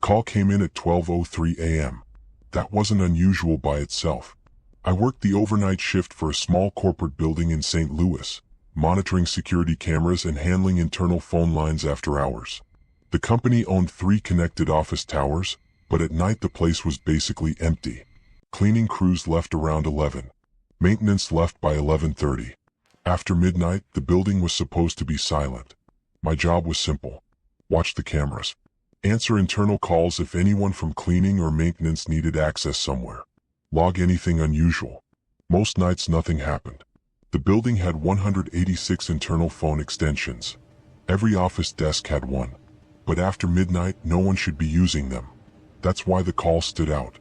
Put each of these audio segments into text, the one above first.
call came in at 12:03 a.m. That wasn't unusual by itself. I worked the overnight shift for a small corporate building in St. Louis, monitoring security cameras and handling internal phone lines after hours. The company owned 3 connected office towers, but at night the place was basically empty. Cleaning crews left around 11. Maintenance left by 11:30. After midnight, the building was supposed to be silent. My job was simple. Watch the cameras. Answer internal calls if anyone from cleaning or maintenance needed access somewhere. Log anything unusual. Most nights nothing happened. The building had 186 internal phone extensions. Every office desk had one. But after midnight, no one should be using them. That's why the call stood out.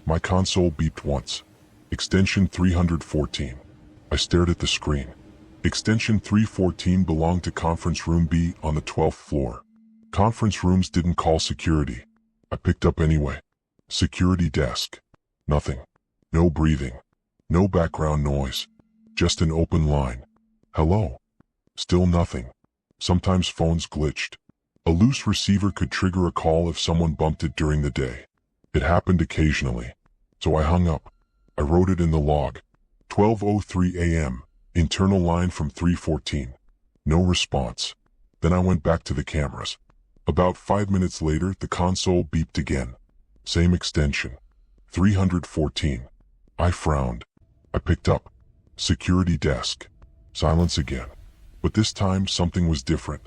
My console beeped once. Extension 314. I stared at the screen. Extension 314 belonged to Conference Room B on the 12th floor. Conference rooms didn't call security. I picked up anyway. Security desk. Nothing. No breathing. No background noise. Just an open line. Hello. Still nothing. Sometimes phones glitched. A loose receiver could trigger a call if someone bumped it during the day. It happened occasionally. So I hung up. I wrote it in the log. 12:03 a.m. Internal line from 314. No response. Then I went back to the cameras. About 5 minutes later, the console beeped again. Same extension. 314. I frowned. I picked up. Security desk. Silence again. But this time something was different.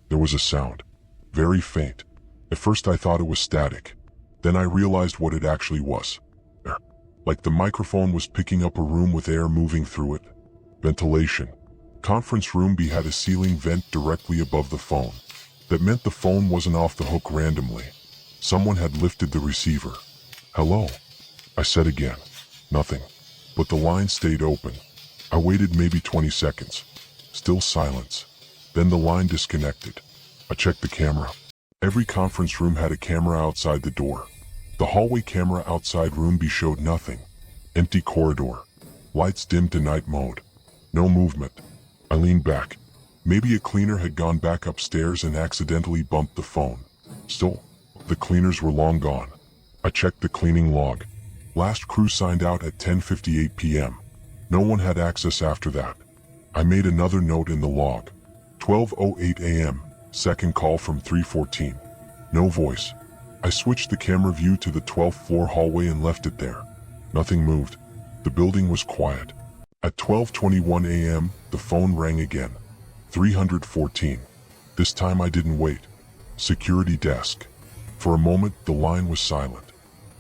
There was a sound. Very faint. At first I thought it was static. Then I realized what it actually was. Air. Like the microphone was picking up a room with air moving through it. Ventilation. Conference room B had a ceiling vent directly above the phone. That meant the phone wasn't off the hook randomly. Someone had lifted the receiver. Hello. I said again. Nothing. But the line stayed open. I waited maybe 20 seconds. Still silence. Then the line disconnected. I checked the camera. Every conference room had a camera outside the door. The hallway camera outside room B showed nothing. Empty corridor. Lights dimmed to night mode. No movement. I leaned back. Maybe a cleaner had gone back upstairs and accidentally bumped the phone. Still, the cleaners were long gone. I checked the cleaning log. Last crew signed out at 10:58 p.m. No one had access after that. I made another note in the log. 12:08 a.m. Second call from 314. No voice. I switched the camera view to the 12th floor hallway and left it there. Nothing moved. The building was quiet. At 12:21 a.m., the phone rang again. 314. This time I didn't wait. Security desk. For a moment, the line was silent.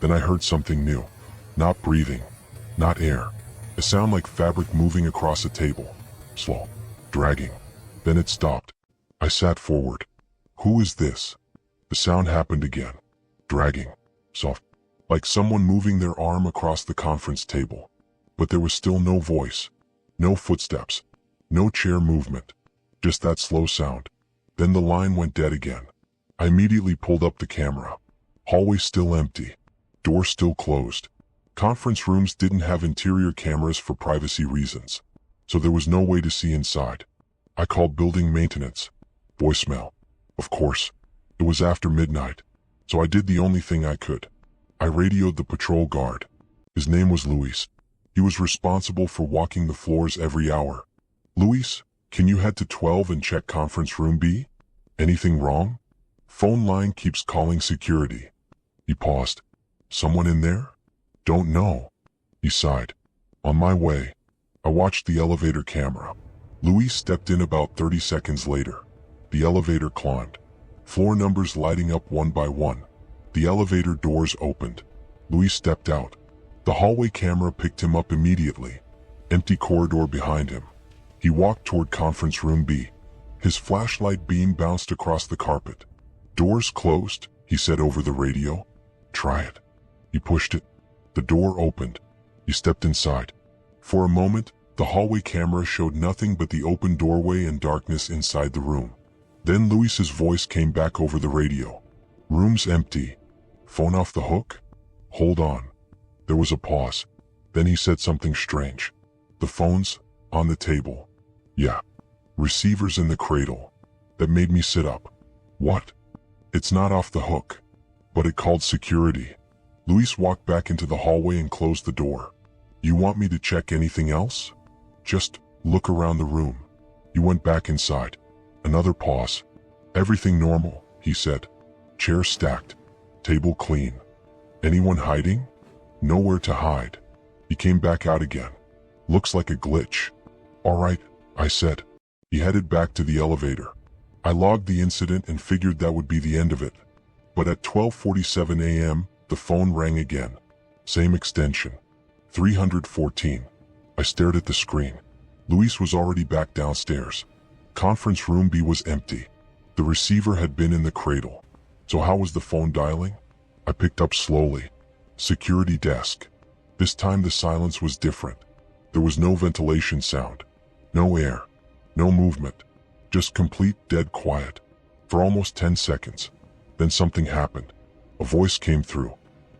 Then I heard something new. Not breathing. Not air. A sound like fabric moving across a table. Slow. Dragging. Then it stopped. I sat forward. Who is this? The sound happened again. Dragging. Soft. Like someone moving their arm across the conference table. But there was still no voice. No footsteps. No chair movement. Just that slow sound. Then the line went dead again. I immediately pulled up the camera. Hallway still empty. Door still closed. Conference rooms didn't have interior cameras for privacy reasons, so there was no way to see inside. I called building maintenance. Voicemail. Of course. It was after midnight, so I did the only thing I could. I radioed the patrol guard. His name was Luis. He was responsible for walking the floors every hour. Luis, can you head to 12 and check conference room B? Anything wrong? Phone line keeps calling security. He paused. Someone in there? Don't know. He sighed. On my way. I watched the elevator camera. Luis stepped in about 30 seconds later. The elevator climbed. Floor numbers lighting up one by one. The elevator doors opened. Luis stepped out. The hallway camera picked him up immediately. Empty corridor behind him. He walked toward conference room B. His flashlight beam bounced across the carpet. Doors closed, he said over the radio. Try it. He pushed it. The door opened. He stepped inside. For a moment, the hallway camera showed nothing but the open doorway and darkness inside the room. Then Luis's voice came back over the radio. Room's empty. Phone off the hook? Hold on. There was a pause. Then he said something strange. The phone's on the table. Yeah. Receiver's in the cradle. That made me sit up. What? It's not off the hook. but it called security. Luis walked back into the hallway and closed the door. You want me to check anything else? Just look around the room. He went back inside. Another pause. Everything normal, he said. Chairs stacked. Table clean. Anyone hiding? Nowhere to hide. He came back out again. Looks like a glitch. All right, I said. He headed back to the elevator. I logged the incident and figured that would be the end of it. But at 12:47 a.m., the phone rang again. Same extension. 314. I stared at the screen. Luis was already back downstairs. Conference room B was empty. The receiver had been in the cradle. So how was the phone dialing? I picked up slowly. Security desk. This time the silence was different. There was no ventilation sound. No air. No movement. Just complete dead quiet. For almost 10 seconds. Then something happened. A voice came through.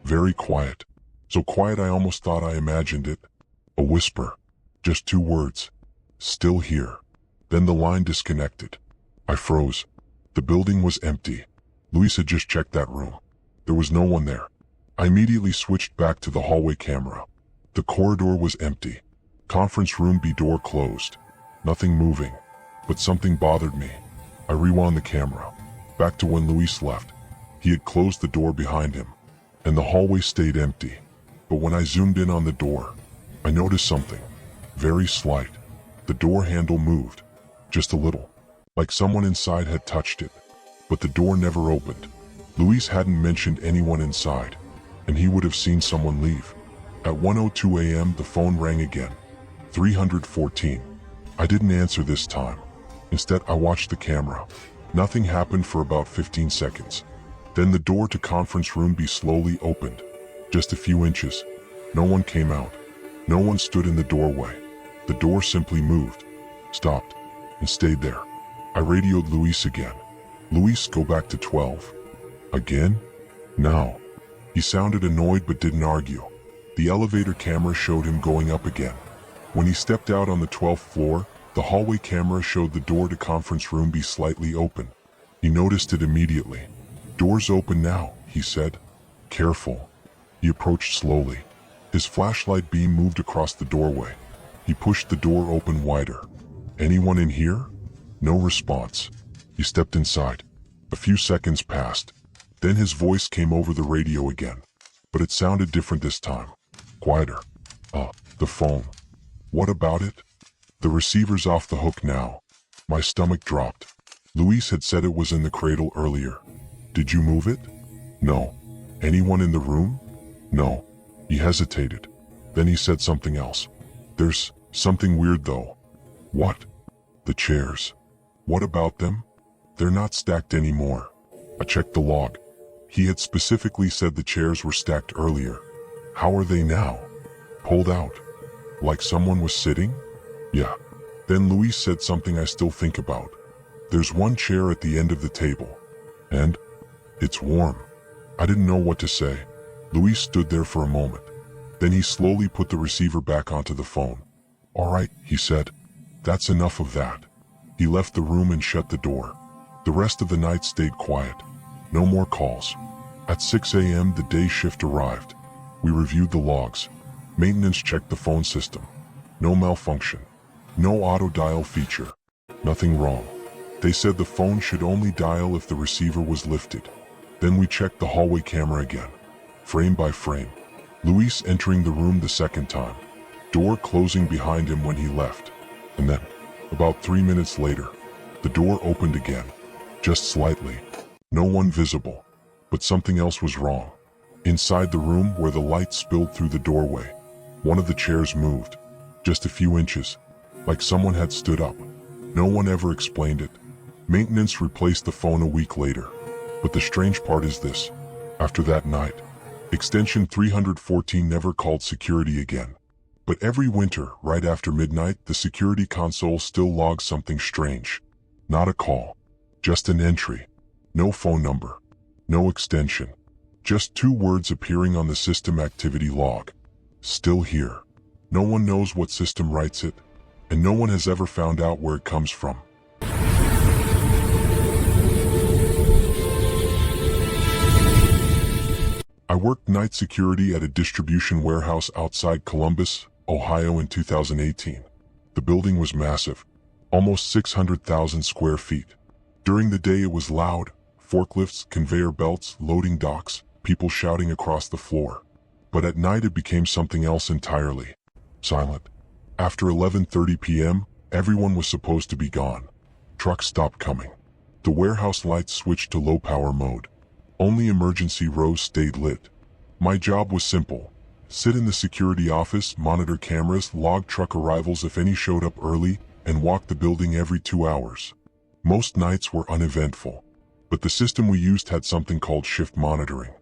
Very quiet. So quiet I almost thought I imagined it. A whisper. Just 2 words. Still here. Then the line disconnected. I froze. The building was empty. Luis had just checked that room. There was no one there. I immediately switched back to the hallway camera. The corridor was empty. Conference room B door closed. Nothing moving. But something bothered me. I rewound the camera. Back to when Luis left. He had closed the door behind him. And the hallway stayed empty. But when I zoomed in on the door, I noticed something. Very slight. The door handle moved. Just a little. Like someone inside had touched it. But the door never opened. Luis hadn't mentioned anyone inside. And he would have seen someone leave. At 1:02 a.m. the phone rang again. 314. I didn't answer this time. Instead I watched the camera. Nothing happened for about 15 seconds. Then the door to conference room B slowly opened. Just a few inches. No one came out. No one stood in the doorway. The door simply moved, stopped, and stayed there. I radioed Luis again. Luis, go back to 12. Again? No. He sounded annoyed but didn't argue. The elevator camera showed him going up again. When he stepped out on the 12th floor, the hallway camera showed the door to conference room B slightly open. He noticed it immediately. Door's open now, he said. Careful. He approached slowly. His flashlight beam moved across the doorway. He pushed the door open wider. Anyone in here? No response. He stepped inside. A few seconds passed. Then his voice came over the radio again. But it sounded different this time. Quieter. The phone. What about it? The receiver's off the hook now. My stomach dropped. Luis had said it was in the cradle earlier. Did you move it? No. Anyone in the room? No. He hesitated. Then he said something else. There's something weird though. What? The chairs. What about them? They're not stacked anymore. I checked the log. He had specifically said the chairs were stacked earlier. How are they now? Pulled out. Like someone was sitting? Yeah. Then Luis said something I still think about. There's one chair at the end of the table. And it's warm. I didn't know what to say. Luis stood there for a moment. Then he slowly put the receiver back onto the phone. All right, he said. That's enough of that. He left the room and shut the door. The rest of the night stayed quiet. No more calls. At 6 a.m. the day shift arrived. We reviewed the logs. Maintenance checked the phone system. No malfunction. No auto dial feature. Nothing wrong. They said the phone should only dial if the receiver was lifted. Then we checked the hallway camera again. Frame by frame. Luis entering the room the second time. Door closing behind him when he left. And then, about 3 minutes later, the door opened again. Just slightly. No one visible. But something else was wrong. Inside the room where the light spilled through the doorway, one of the chairs moved. Just a few inches. Like someone had stood up. No one ever explained it. Maintenance replaced the phone a week later. But the strange part is this. After that night, Extension 314 never called security again. But every winter, right after midnight, the security console still logs something strange. Not a call. Just an entry. No phone number. No extension. Just 2 words appearing on the system activity log. Still here. No one knows what system writes it, and no one has ever found out where it comes from. I worked night security at a distribution warehouse outside Columbus, Ohio in 2018. The building was massive, almost 600,000 square feet. During the day it was loud, forklifts, conveyor belts, loading docks, people shouting across the floor. But at night it became something else entirely. Silent. After 11:30 p.m., everyone was supposed to be gone. Trucks stopped coming. The warehouse lights switched to low power mode. Only emergency rows stayed lit. My job was simple. Sit in the security office, monitor cameras, log truck arrivals if any showed up early, and walk the building every 2 hours. Most nights were uneventful, but the system we used had something called shift monitoring.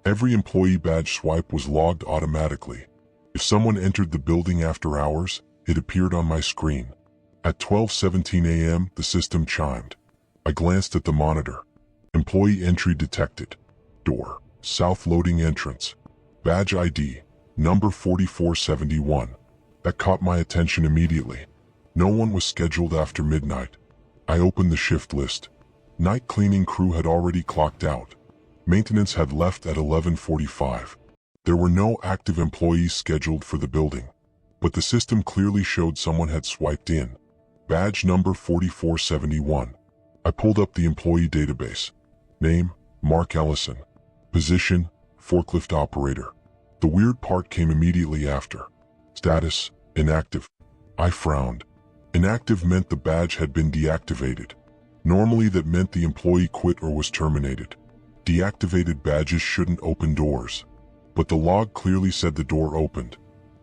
Every employee badge swipe was logged automatically. If someone entered the building after hours, it appeared on my screen. At 12:17 a.m., the system chimed. I glanced at the monitor. Employee entry detected. Door, south loading entrance. Badge ID, number 4471. That caught my attention immediately. No one was scheduled after midnight. I opened the shift list. Night cleaning crew had already clocked out. Maintenance had left at 11:45. There were no active employees scheduled for the building, but the system clearly showed someone had swiped in. Badge number 4471. I pulled up the employee database. Name, Mark Ellison. Position, forklift operator. The weird part came immediately after. Status, inactive. I frowned. Inactive meant the badge had been deactivated. Normally that meant the employee quit or was terminated. Deactivated badges shouldn't open doors. But the log clearly said the door opened.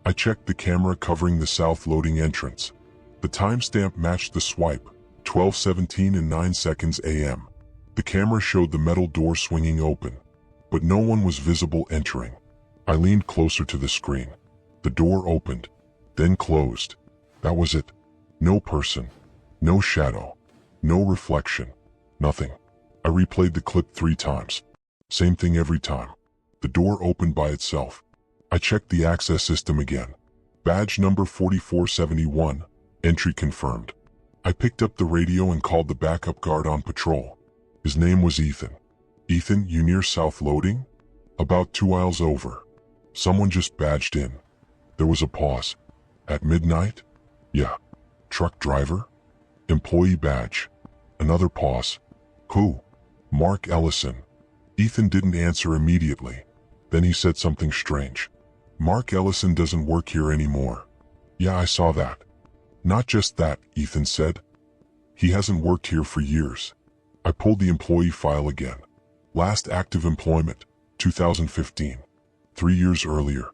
I checked the camera covering the south loading entrance. The timestamp matched the swipe, 12:17 and 9 seconds a.m. The camera showed the metal door swinging open, but no one was visible entering. I leaned closer to the screen. The door opened, then closed. That was it. No person, no shadow, no reflection, nothing. I replayed the clip 3 times. Same thing every time. The door opened by itself. I checked the access system again. Badge number 4471, entry confirmed. I picked up the radio and called the backup guard on patrol. His name was Ethan. Ethan, you near south loading? About 2 miles over. Someone just badged in. There was a pause. At midnight? Yeah. Truck driver? Employee badge. Another pause. Who? Mark Ellison. Ethan didn't answer immediately. Then he said something strange. Mark Ellison doesn't work here anymore. Yeah, I saw that. Not just that, Ethan said. He hasn't worked here for years. I pulled the employee file again. Last active employment, 2015. 3 years earlier.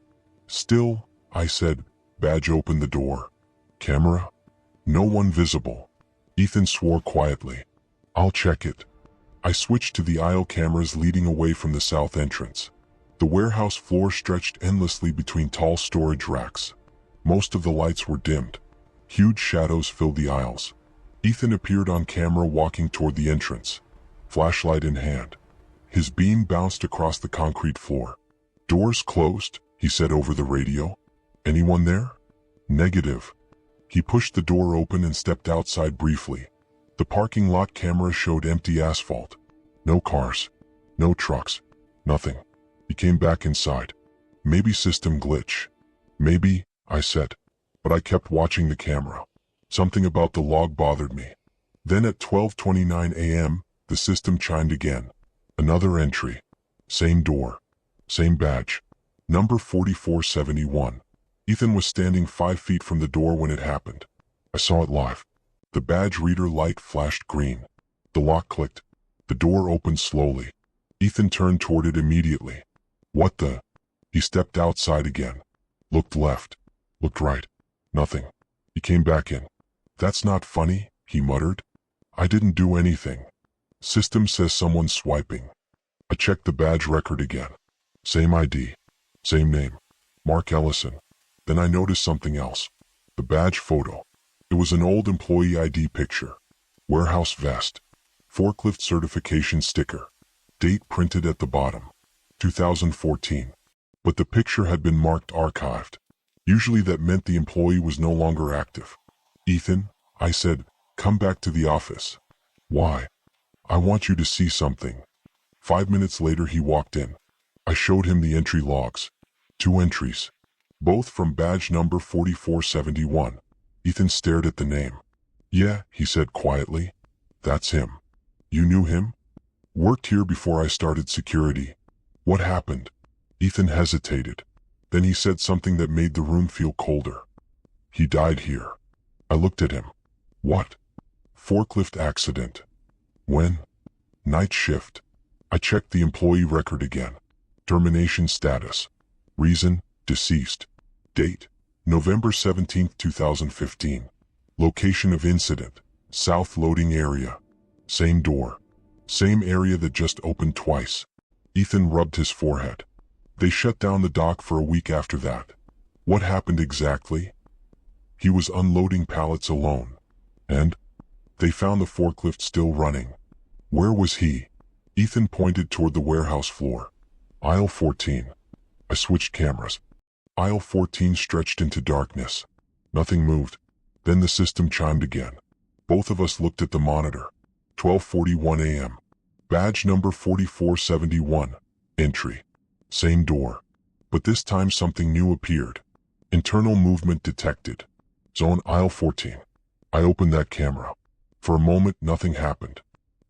Still, I said, badge opened the door. Camera? No one visible. Ethan swore quietly. I'll check it. I switched to the aisle cameras leading away from the south entrance. The warehouse floor stretched endlessly between tall storage racks. Most of the lights were dimmed. Huge shadows filled the aisles. Ethan appeared on camera walking toward the entrance, flashlight in hand. His beam bounced across the concrete floor. Doors closed, he said over the radio. Anyone there? Negative. He pushed the door open and stepped outside briefly. The parking lot camera showed empty asphalt. No cars. No trucks. Nothing. He came back inside. Maybe system glitch. Maybe, I said. But I kept watching the camera. Something about the log bothered me. Then at 12:29 a.m., the system chimed again. Another entry. Same door. Same badge. Number 4471. Ethan was standing 5 feet from the door when it happened. I saw it live. The badge reader light flashed green. The lock clicked. The door opened slowly. Ethan turned toward it immediately. What the? He stepped outside again. Looked left. Looked right. Nothing. He came back in. That's not funny, he muttered. I didn't do anything. System says someone's swiping. I checked the badge record again. Same ID. Same name. Mark Ellison. Then I noticed something else. The badge photo. It was an old employee ID picture. Warehouse vest. Forklift certification sticker. Date printed at the bottom. 2014. But the picture had been marked archived. Usually that meant the employee was no longer active. Ethan, I said, come back to the office. Why? I want you to see something. 5 minutes later he walked in. I showed him the entry logs. 2 entries. Both from badge number 4471. Ethan stared at the name. Yeah, he said quietly. That's him. You knew him? Worked here before I started security. What happened? Ethan hesitated. Then he said something that made the room feel colder. He died here. I looked at him. What? Forklift accident. When? Night shift. I checked the employee record again. Termination status. Reason, deceased. Date, November 17, 2015. Location of incident, south loading area. Same door. Same area that just opened twice. Ethan rubbed his forehead. They shut down the dock for a week after that. What happened exactly? He was unloading pallets alone. And? They found the forklift still running. Where was he? Ethan pointed toward the warehouse floor. Aisle 14. I switched cameras. Aisle 14 stretched into darkness. Nothing moved. Then the system chimed again. Both of us looked at the monitor. 12:41 a.m. Badge number 4471. Entry. Same door. But this time something new appeared. Internal movement detected. Zone aisle 14. I opened that camera. For a moment nothing happened.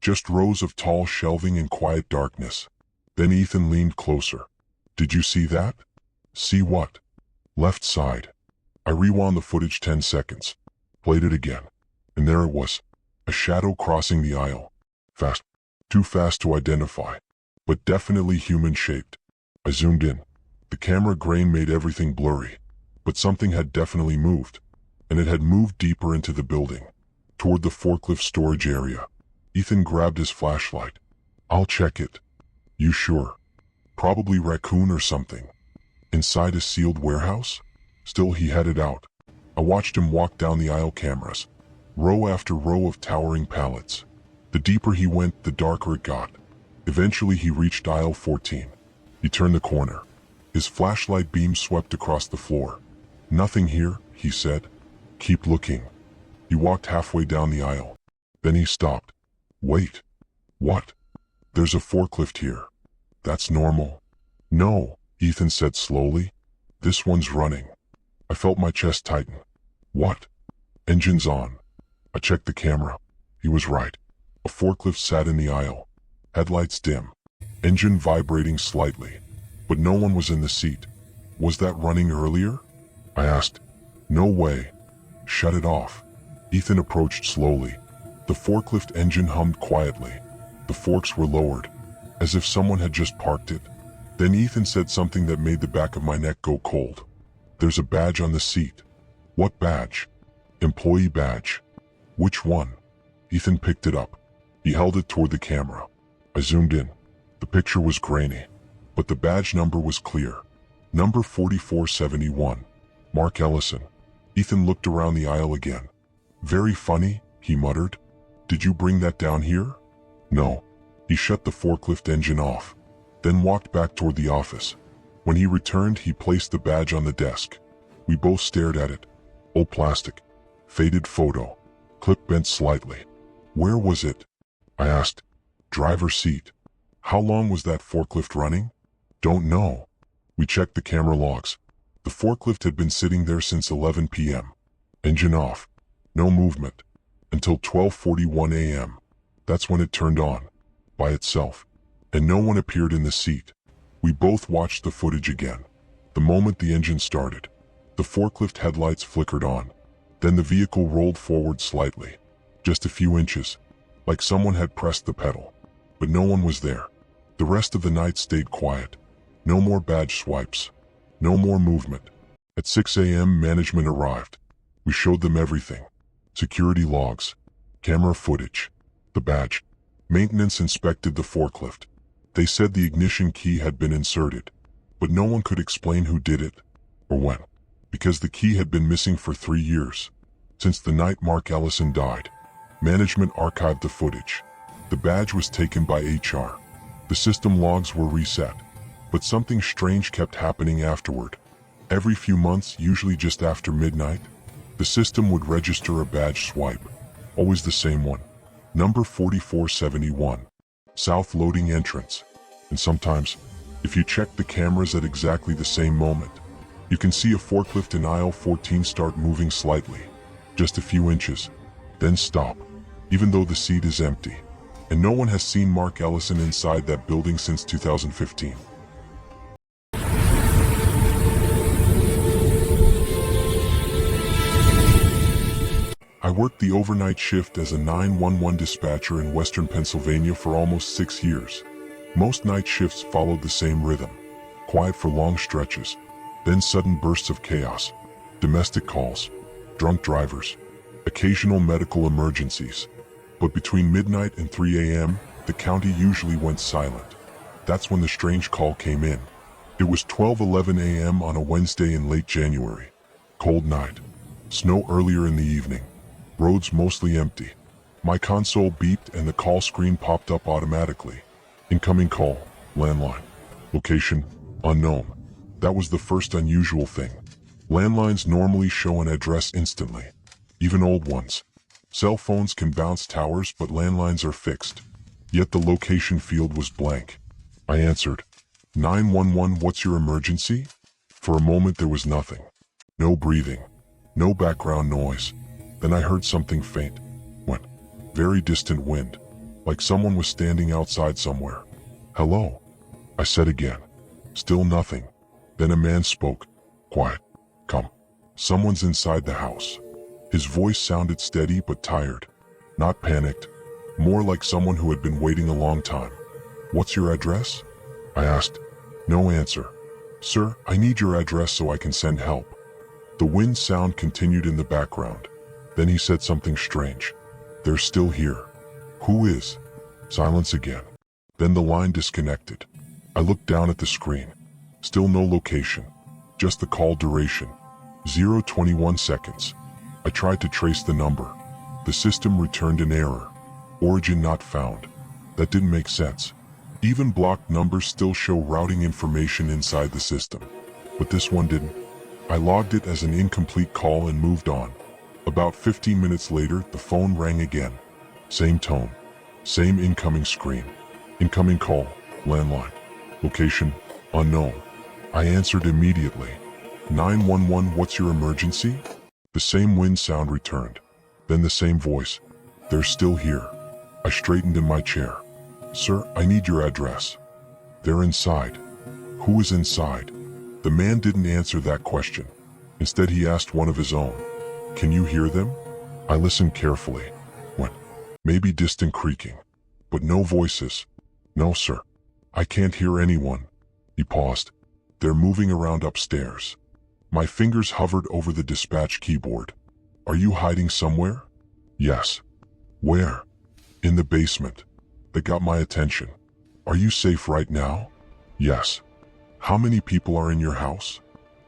Just rows of tall shelving and quiet darkness. Then Ethan leaned closer. Did you see that? See what? Left side. I rewound the footage 10 seconds. Played it again. And there it was. A shadow crossing the aisle. Fast. Too fast to identify. But definitely human-shaped. I zoomed in. The camera grain made everything blurry. But something had definitely moved. And it had moved deeper into the building. Toward the forklift storage area. Ethan grabbed his flashlight. I'll check it. You sure? Probably raccoon or something. Inside a sealed warehouse? Still he had it out. I watched him walk down the aisle cameras. Row after row of towering pallets. The deeper he went, the darker it got. Eventually he reached aisle 14. He turned the corner. His flashlight beam swept across the floor. Nothing here, he said. Keep looking. He walked halfway down the aisle. Then he stopped. Wait. What? There's a forklift here. That's normal. No, Ethan said slowly. This one's running. I felt my chest tighten. What? Engine's on. I checked the camera. He was right. A forklift sat in the aisle. Headlights dim. Engine vibrating slightly. But no one was in the seat. Was that running earlier? I asked. No way. Shut it off. Ethan approached slowly. The forklift engine hummed quietly. The forks were lowered, as if someone had just parked it. Then Ethan said something that made the back of my neck go cold. There's a badge on the seat. What badge? Employee badge. Which one? Ethan picked it up. He held it toward the camera. I zoomed in. The picture was grainy, but the badge number was clear. Number 4471. Mark Ellison. Ethan looked around the aisle again. Very funny, he muttered. Did you bring that down here? No. He shut the forklift engine off, then walked back toward the office. When he returned, he placed the badge on the desk. We both stared at it. Old plastic. Faded photo. Clip bent slightly. Where was it? I asked. Driver's seat. How long was that forklift running? Don't know. We checked the camera logs. The forklift had been sitting there since 11 p.m. Engine off. No movement. Until 12:41 a.m. That's when it turned on. By itself. And no one appeared in the seat. We both watched the footage again. The moment the engine started, the forklift headlights flickered on. Then the vehicle rolled forward slightly. Just a few inches. Like someone had pressed the pedal. But no one was there. The rest of the night stayed quiet. No more badge swipes. No more movement. At 6 a.m. management arrived. We showed them everything. Security logs. Camera footage. The badge. Maintenance inspected the forklift. They said the ignition key had been inserted. But no one could explain who did it. Or when. Because the key had been missing for 3 years. Since the night Mark Ellison died. Management archived the footage. The badge was taken by HR. The system logs were reset. But something strange kept happening afterward. Every few months, usually just after midnight, the system would register a badge swipe. Always the same one. Number 4471. South loading entrance. And sometimes, If you check the cameras at exactly the same moment, you can see a forklift in aisle 14 start moving slightly, just a few inches, then stop, even though the seat is empty. And no one has seen Mark Ellison inside that building since 2015. I worked the overnight shift as a 911 dispatcher in Western Pennsylvania for almost 6 years. Most night shifts followed the same rhythm: quiet for long stretches, then sudden bursts of chaos, domestic calls, drunk drivers, occasional medical emergencies. But between midnight and 3 a.m., the county usually went silent. That's when the strange call came in. It was 12:11 a.m. on a Wednesday in late January. Cold night. Snow earlier in the evening. Roads mostly empty. My console beeped and the call screen popped up automatically. Incoming call, landline. Location, unknown. That was the first unusual thing. Landlines normally show an address instantly, even old ones. Cell phones can bounce towers, but landlines are fixed. Yet the location field was blank. I answered, 911, what's your emergency? For a moment there was nothing. No breathing. No background noise. Then I heard something faint. Went. Very distant wind. Like someone was standing outside somewhere. Hello? I said again. Still nothing. Then a man spoke. Quiet. Come. Someone's inside the house. His voice sounded steady but tired. Not panicked. More like someone who had been waiting a long time. What's your address? I asked. No answer. Sir, I need your address so I can send help. The wind sound continued in the background. Then he said something strange. They're still here. Who is? Silence again. Then the line disconnected. I looked down at the screen. Still no location. Just the call duration. 0:21 seconds. I tried to trace the number. The system returned an error. Origin not found. That didn't make sense. Even blocked numbers still show routing information inside the system. But this one didn't. I logged it as an incomplete call and moved on. About 15 minutes later, the phone rang again. Same tone. Same incoming screen. Incoming call, landline. Location, unknown. I answered immediately. 911, what's your emergency? The same wind sound returned. Then the same voice. They're still here. I straightened in my chair. Sir, I need your address. They're inside. Who is inside? The man didn't answer that question. Instead, he asked one of his own. Can you hear them? I listened carefully. Went. Maybe distant creaking. But no voices. No, sir. I can't hear anyone. He paused. They're moving around upstairs. My fingers hovered over the dispatch keyboard. Are you hiding somewhere? Yes. Where? In the basement. That got my attention. Are you safe right now? Yes. How many people are in your house?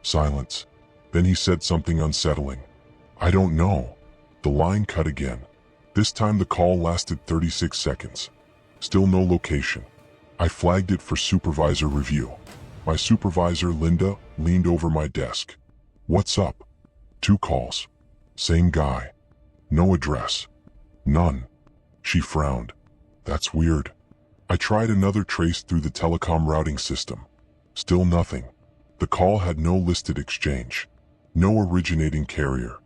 Silence. Then he said something unsettling. I don't know. The line cut again. This time the call lasted 36 seconds. Still no location. I flagged it for supervisor review. My supervisor, Linda, leaned over my desk. What's up? 2 calls. Same guy. No address. None. She frowned. That's weird. I tried another trace through the telecom routing system. Still nothing. The call had no listed exchange. No originating carrier.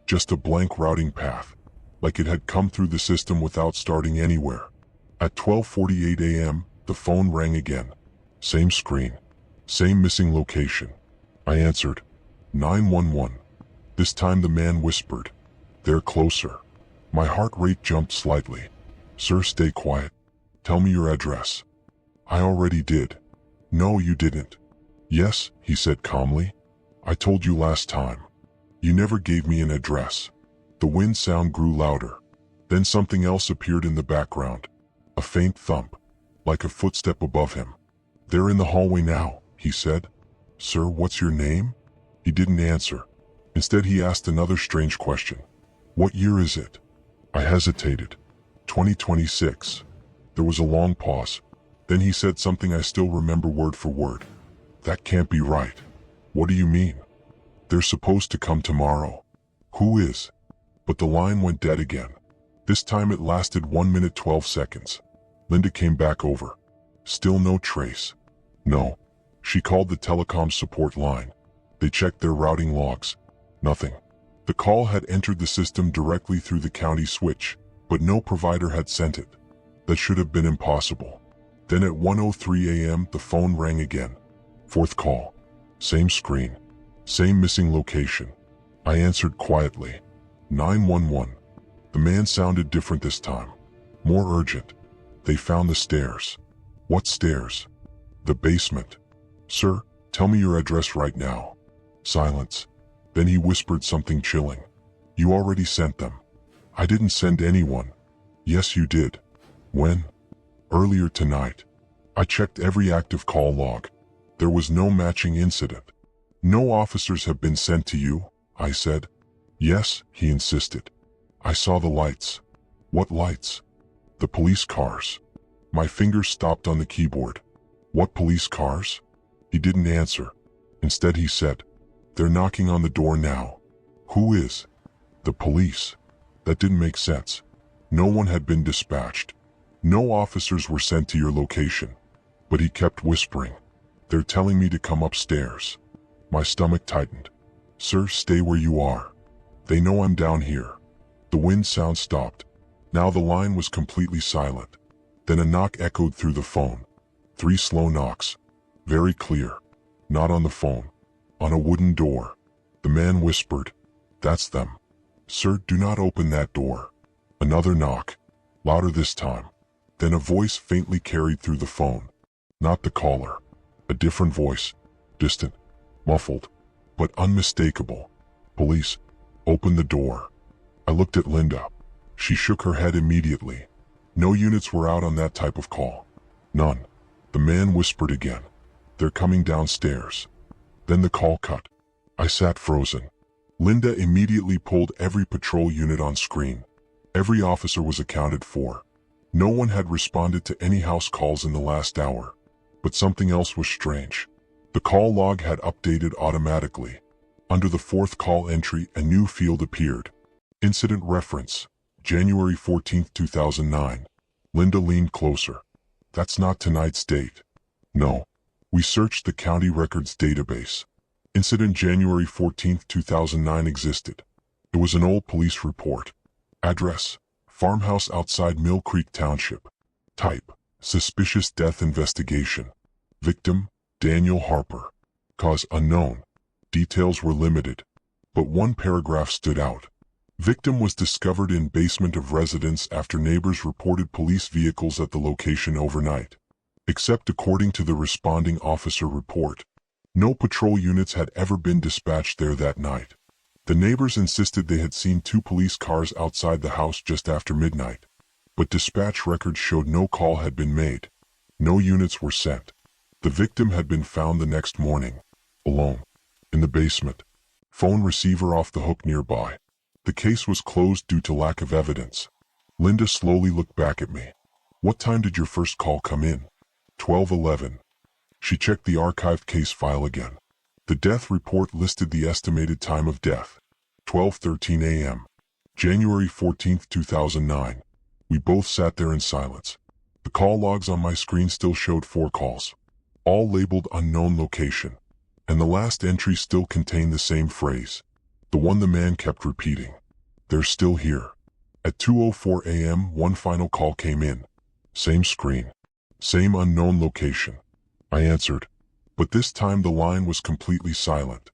Just a blank routing path. Like it had come through the system without starting anywhere. At 12:48 a.m., the phone rang again. Same screen. Same missing location. I answered. 911. This time the man whispered. They're closer. My heart rate jumped slightly. Sir, stay quiet. Tell me your address. I already did. No, you didn't. Yes, he said calmly. I told you last time. You never gave me an address. The wind sound grew louder. Then something else appeared in the background. A faint thump, like a footstep above him. They're in the hallway now, he said. Sir, what's your name? He didn't answer. Instead, he asked another strange question. What year is it? I hesitated. 2026. There was a long pause. Then he said something I still remember word for word. That can't be right. What do you mean? They're supposed to come tomorrow. Who is? But the line went dead again. This time it lasted 1 minute 12 seconds. Linda came back over. Still no trace. No. She called the telecom support line. They checked their routing logs. Nothing. The call had entered the system directly through the county switch, but no provider had sent it. That should have been impossible. Then at 1:03 a.m. the phone rang again. Fourth call. Same screen. Same missing location. I answered quietly. 911. The man sounded different this time. More urgent. They found the stairs. What stairs? The basement. Sir, tell me your address right now. Silence. Then he whispered something chilling. You already sent them. I didn't send anyone. Yes, you did. When? Earlier tonight. I checked every active call log. There was no matching incident. No officers have been sent to you, I said. Yes, he insisted. I saw the lights. What lights? The police cars. My fingers stopped on the keyboard. What police cars? He didn't answer. Instead he said, they're knocking on the door now. Who is? The police. That didn't make sense. No one had been dispatched. No officers were sent to your location. But he kept whispering. They're telling me to come upstairs. My stomach tightened. Sir, stay where you are. They know I'm down here. The wind sound stopped. Now the line was completely silent. Then a knock echoed through the phone. 3 slow knocks. Very clear. Not on the phone. On a wooden door. The man whispered, that's them. Sir, do not open that door. Another knock. Louder this time. Then a voice faintly carried through the phone. Not the caller. A different voice. Distant. Muffled. But unmistakable. Police. Open the door. I looked at Linda. She shook her head immediately. No units were out on that type of call. None. The man whispered again. They're coming downstairs. Then the call cut. I sat frozen. Linda immediately pulled every patrol unit on screen. Every officer was accounted for. No one had responded to any house calls in the last hour. But something else was strange. The call log had updated automatically. Under the 4th call entry, a new field appeared. Incident reference. January 14, 2009. Linda leaned closer. That's not tonight's date. No. We searched the county records database. Incident January 14, 2009 existed. It was an old police report. Address: farmhouse outside Mill Creek Township. Type: suspicious death investigation. Victim: Daniel Harper. Cause unknown. Details were limited. But one paragraph stood out. Victim was discovered in basement of residence after neighbors reported police vehicles at the location overnight. Except according to the responding officer report, no patrol units had ever been dispatched there that night. The neighbors insisted they had seen 2 police cars outside the house just after midnight. But dispatch records showed no call had been made. No units were sent. The victim had been found the next morning, alone, in the basement. Phone receiver off the hook nearby. The case was closed due to lack of evidence. Linda slowly looked back at me. What time did your first call come in? 12:11. She checked the archived case file again. The death report listed the estimated time of death. 12:13 a.m. January 14, 2009. We both sat there in silence. The call logs on my screen still showed 4 calls. All labeled unknown location. And the last entry still contained the same phrase. The one the man kept repeating. They're still here. At 2:04 a.m. one final call came in. Same screen. Same unknown location. I answered. But this time the line was completely silent.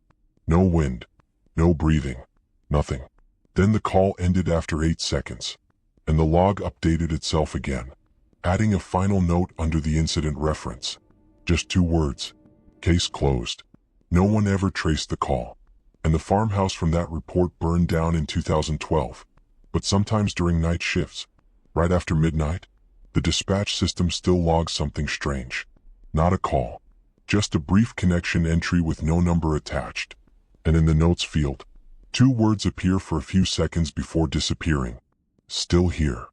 No wind. No breathing. Nothing. Then the call ended after 8 seconds. And the log updated itself again, adding a final note under the incident reference. Just 2 words. Case closed. No one ever traced the call. And the farmhouse from that report burned down in 2012. But sometimes during night shifts, right after midnight, the dispatch system still logs something strange. Not a call. Just a brief connection entry with no number attached. And in the notes field, 2 words appear for a few seconds before disappearing. Still here.